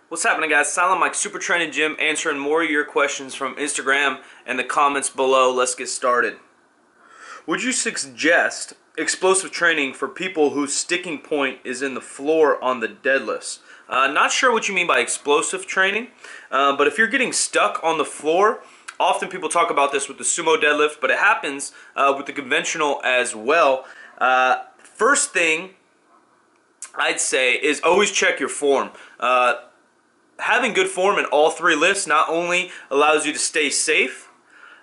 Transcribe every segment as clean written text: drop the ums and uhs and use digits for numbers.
What's happening, guys? Silent Mike, Super Training Gym, answering more of your questions from Instagram and the comments below. Let's get started. Would you suggest explosive training for people whose sticking point is in the floor on the deadlifts? Not sure what you mean by explosive training, but if you're getting stuck on the floor, often people talk about this with the sumo deadlift, but it happens with the conventional as well. First thing I'd say is always check your form. Having good form in all three lifts not only allows you to stay safe,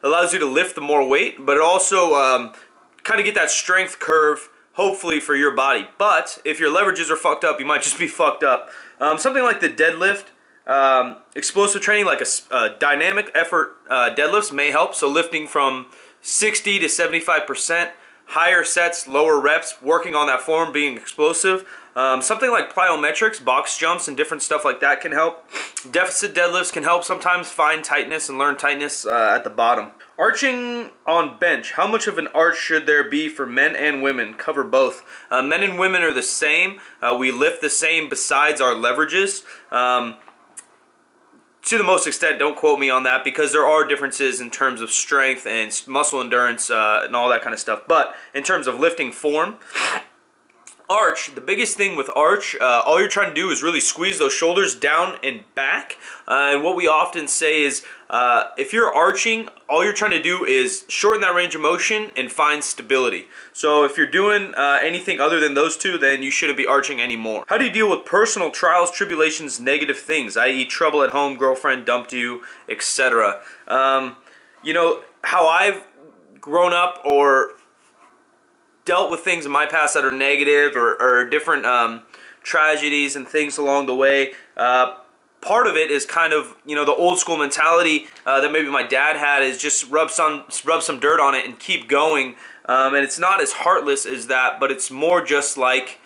allows you to lift the more weight, but it also kind of get that strength curve, hopefully, for your body. But if your leverages are fucked up, you might just be fucked up. Something like the deadlift, explosive training, like a dynamic effort deadlifts may help. So lifting from 60 to 75%, higher sets, lower reps, working on that form, being explosive. Something like plyometrics, box jumps, and different stuff like that can help. Deficit deadlifts can help sometimes find tightness and learn tightness at the bottom. Arching on bench. How much of an arch should there be for men and women? Cover both. Men and women are the same. We lift the same besides our leverages. To the most extent, don't quote me on that, because there are differences in terms of strength and muscle endurance and all that kind of stuff. But in terms of lifting form, arch, the biggest thing with arch, all you're trying to do is really squeeze those shoulders down and back. And what we often say is, if you're arching, all you're trying to do is shorten that range of motion and find stability. So if you're doing anything other than those two, then you shouldn't be arching anymore. How do you deal with personal trials, tribulations, negative things, i.e. trouble at home, girlfriend dumped you, etc.? You know, how I've grown up or dealt with things in my past that are negative or different tragedies and things along the way. Part of it is kind of, you know, the old school mentality that maybe my dad had, is just rub some dirt on it and keep going. And it's not as heartless as that, but it's more just like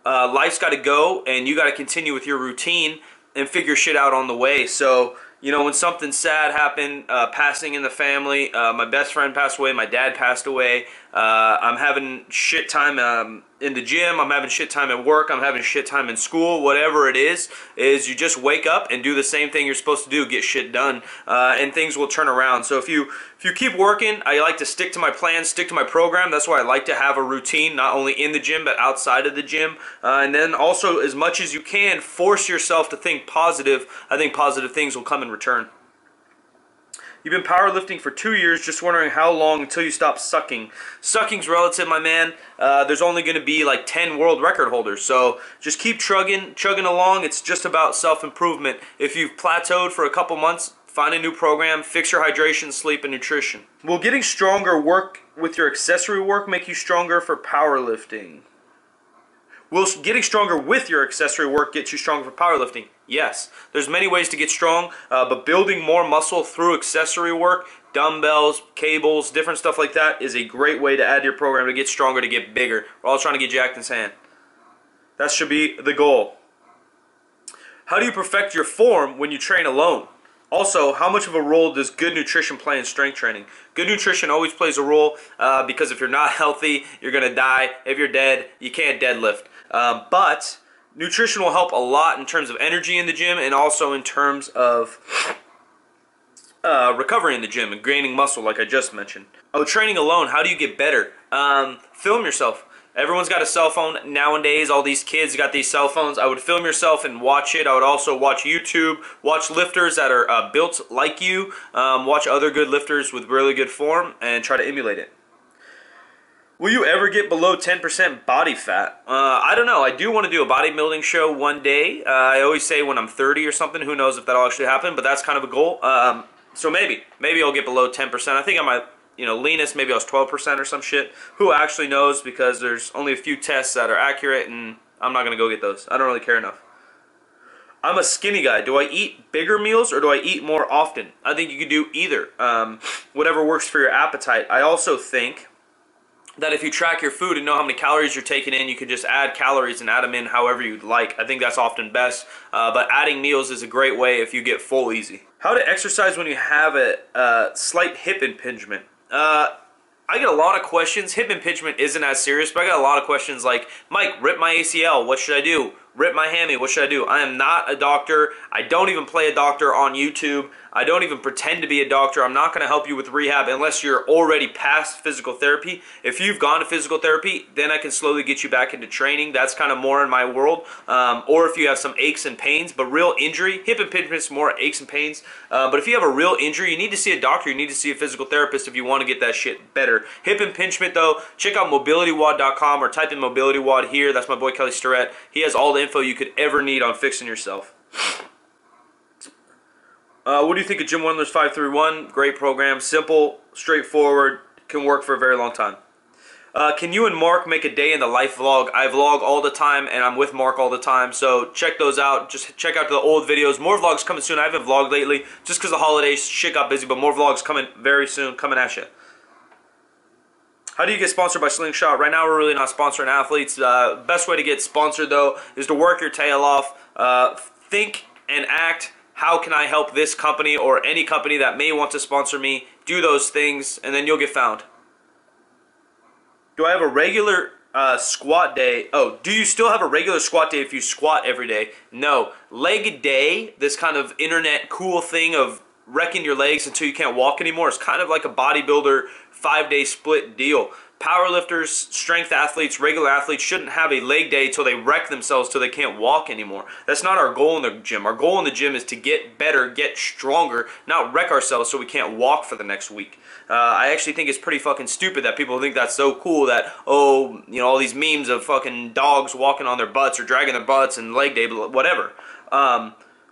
life's got to go and you got to continue with your routine and figure shit out on the way. So, you know, when something sad happened, passing in the family, my best friend passed away, my dad passed away, I'm having shit time in the gym, I'm having shit time at work, I'm having shit time in school, whatever it is you just wake up and do the same thing you're supposed to do, get shit done, and things will turn around. So if you keep working, I like to stick to my plan, stick to my program. That's why I like to have a routine, not only in the gym, but outside of the gym. And then also, as much as you can, force yourself to think positive. I think positive things will come in return. You've been powerlifting for 2 years, just wondering how long until you stop sucking. Sucking's relative, my man. There's only going to be like 10 world record holders, so just keep chugging along. It's just about self-improvement. If you've plateaued for a couple months, find a new program, fix your hydration, sleep, and nutrition. Will getting stronger work with your accessory work make you stronger for powerlifting? Will getting stronger with your accessory work get you stronger for powerlifting? Yes. There's many ways to get strong, but building more muscle through accessory work, dumbbells, cables, different stuff like that, is a great way to add to your program to get stronger, to get bigger. We're all trying to get jacked in sand. That should be the goal. How do you perfect your form when you train alone? Also, how much of a role does good nutrition play in strength training? Good nutrition always plays a role, because if you're not healthy, you're going to die. If you're dead, you can't deadlift. But nutrition will help a lot in terms of energy in the gym, and also in terms of recovery in the gym and gaining muscle, like I just mentioned. Oh, training alone, how do you get better? Film yourself. Everyone's got a cell phone nowadays. All these kids got these cell phones. I would film yourself and watch it. I would also watch YouTube, watch lifters that are built like you, watch other good lifters with really good form, and try to emulate it. Will you ever get below 10% body fat? I don't know. I do want to do a bodybuilding show one day. I always say when I'm 30 or something. Who knows if that'll actually happen, but that's kind of a goal. So maybe I'll get below 10%. I think I might, you know, leanest, maybe I was 12% or some shit. Who actually knows, because there's only a few tests that are accurate, and I'm not going to go get those. I don't really care enough. I'm a skinny guy. Do I eat bigger meals or do I eat more often? I think you can do either. Whatever works for your appetite. I also think that if you track your food and know how many calories you're taking in, you can just add calories and add them in however you'd like. I think that's often best, but adding meals is a great way if you get full easy. How to exercise when you have a slight hip impingement? I get a lot of questions. Hip impingement isn't as serious, but I got a lot of questions like, Mike, rip my ACL, what should I do? rip my hammy. What should I do? I am not a doctor. I don't even play a doctor on YouTube. I don't even pretend to be a doctor. I'm not going to help you with rehab unless you're already past physical therapy. If you've gone to physical therapy, then I can slowly get you back into training. That's kind of more in my world. Or if you have some aches and pains, but real injury, hip impingements, more aches and pains. But if you have a real injury, you need to see a doctor. You need to see a physical therapist if you want to get that shit better. Hip impingement, though, check out mobilitywod.com or type in mobilitywod here. That's my boy Kelly Starrett. He has all the info you could ever need on fixing yourself. What do you think of Jim Wendler's 531? Great program, simple, straightforward, can work for a very long time. Can you and Mark make a day in the life vlog? I vlog all the time, and I'm with Mark all the time, so check those out. Just check out the old videos. More vlogs coming soon. I haven't vlogged lately, just because the holidays, shit got busy, but more vlogs coming very soon, coming at you. How do you get sponsored by Slingshot? Right now, we're really not sponsoring athletes. Best way to get sponsored, though, is to work your tail off. Think and act. How can I help this company or any company that may want to sponsor me? Do those things, and then you'll get found. Do I have a regular squat day? Oh, do you still have a regular squat day if you squat every day? No. Leg day, this kind of internet cool thing of wrecking your legs until you can't walk anymore, is kind of like a bodybuilder 5-day split deal. Powerlifters, strength athletes, regular athletes shouldn't have a leg day until they wreck themselves till they can't walk anymore. That's not our goal in the gym. Our goal in the gym is to get better, get stronger, not wreck ourselves so we can't walk for the next week. I actually think it's pretty fucking stupid that people think that's so cool that, oh, you know, all these memes of fucking dogs walking on their butts or dragging their butts and leg day, whatever.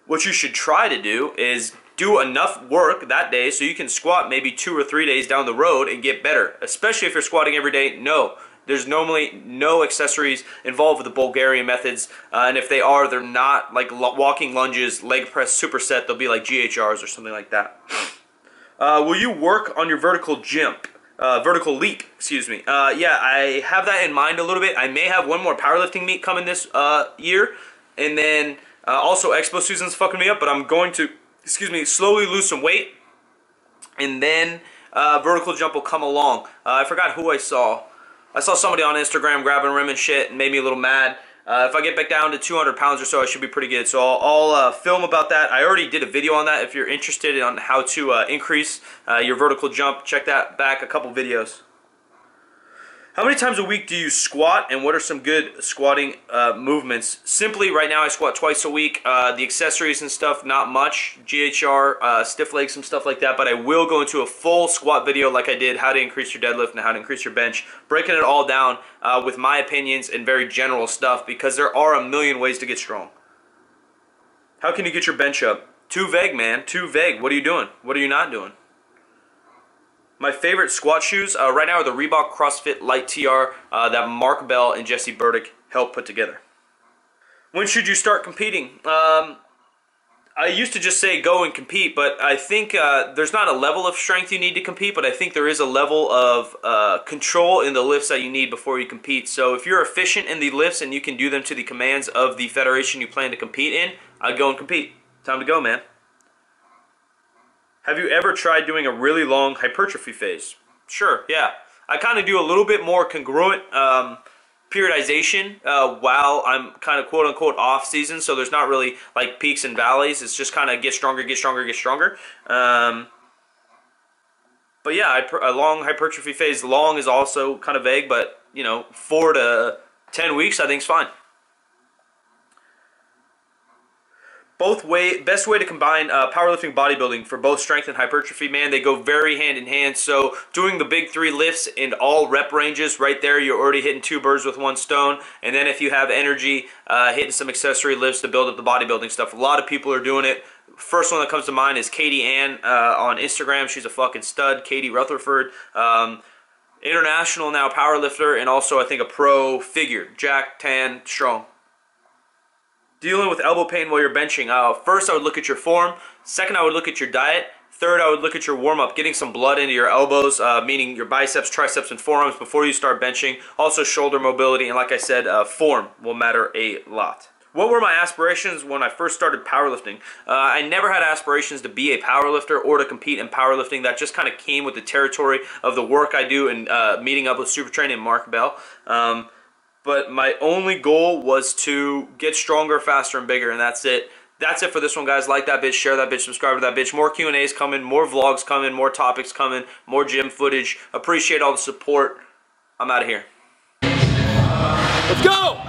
What you should try to do is do enough work that day so you can squat maybe 2 or 3 days down the road and get better. Especially if you're squatting every day, no. There's normally no accessories involved with the Bulgarian methods. And if they are, they're not like walking lunges, leg press, superset. They'll be like GHRs or something like that. Will you work on your vertical jump? Vertical leap, excuse me. Yeah, I have that in mind a little bit. I may have one more powerlifting meet coming this year. And then also Expo season's fucking me up, but I'm going to, excuse me, slowly lose some weight, and then vertical jump will come along. I forgot who I saw. I saw somebody on Instagram grabbing rim and shit and made me a little mad. If I get back down to 200 pounds or so, I should be pretty good. So I'll film about that. I already did a video on that. If you're interested on how to increase your vertical jump, check that back, a couple videos. How many times a week do you squat, and what are some good squatting movements? Simply, right now I squat twice a week. The accessories and stuff, not much. GHR, stiff legs, some stuff like that. But I will go into a full squat video like I did, how to increase your deadlift and how to increase your bench. Breaking it all down with my opinions and very general stuff, because there are a million ways to get strong. How can you get your bench up? Too vague, man. Too vague. What are you doing? What are you not doing? My favorite squat shoes right now are the Reebok CrossFit Lite TR that Mark Bell and Jesse Burdick helped put together. When should you start competing? I used to just say go and compete, but I think there's not a level of strength you need to compete, but I think there is a level of control in the lifts that you need before you compete. So if you're efficient in the lifts and you can do them to the commands of the federation you plan to compete in, I'd go and compete. Time to go, man. Have you ever tried doing a really long hypertrophy phase? Sure, yeah. I kind of do a little bit more congruent periodization while I'm kind of quote-unquote off-season, so there's not really like peaks and valleys. It's just kind of get stronger, get stronger, get stronger. But yeah, a long hypertrophy phase, long is also kind of vague, but you know, 4 to 10 weeks I think is fine. Best way to combine powerlifting and bodybuilding for both strength and hypertrophy, man, they go very hand in hand. So doing the big 3 lifts in all rep ranges, right there, you're already hitting 2 birds with 1 stone. And then if you have energy, hitting some accessory lifts to build up the bodybuilding stuff. A lot of people are doing it. First one that comes to mind is Katie Ann on Instagram. She's a fucking stud, Katie Rutherford. International now powerlifter, and also I think a pro figure, jack, tan, strong. Dealing with elbow pain while you're benching. First, I would look at your form. Second, I would look at your diet. Third, I would look at your warm-up, getting some blood into your elbows, meaning your biceps, triceps, and forearms before you start benching. Also, shoulder mobility, and like I said, form will matter a lot. What were my aspirations when I first started powerlifting? I never had aspirations to be a powerlifter or to compete in powerlifting. That just kind of came with the territory of the work I do and meeting up with Super Training and Mark Bell. but my only goal was to get stronger, faster, and bigger, and that's it. That's it for this one, guys. Like that bitch, share that bitch, subscribe to that bitch. More Q&As coming, more vlogs coming, more topics coming, more gym footage. Appreciate all the support. I'm out of here. Let's go!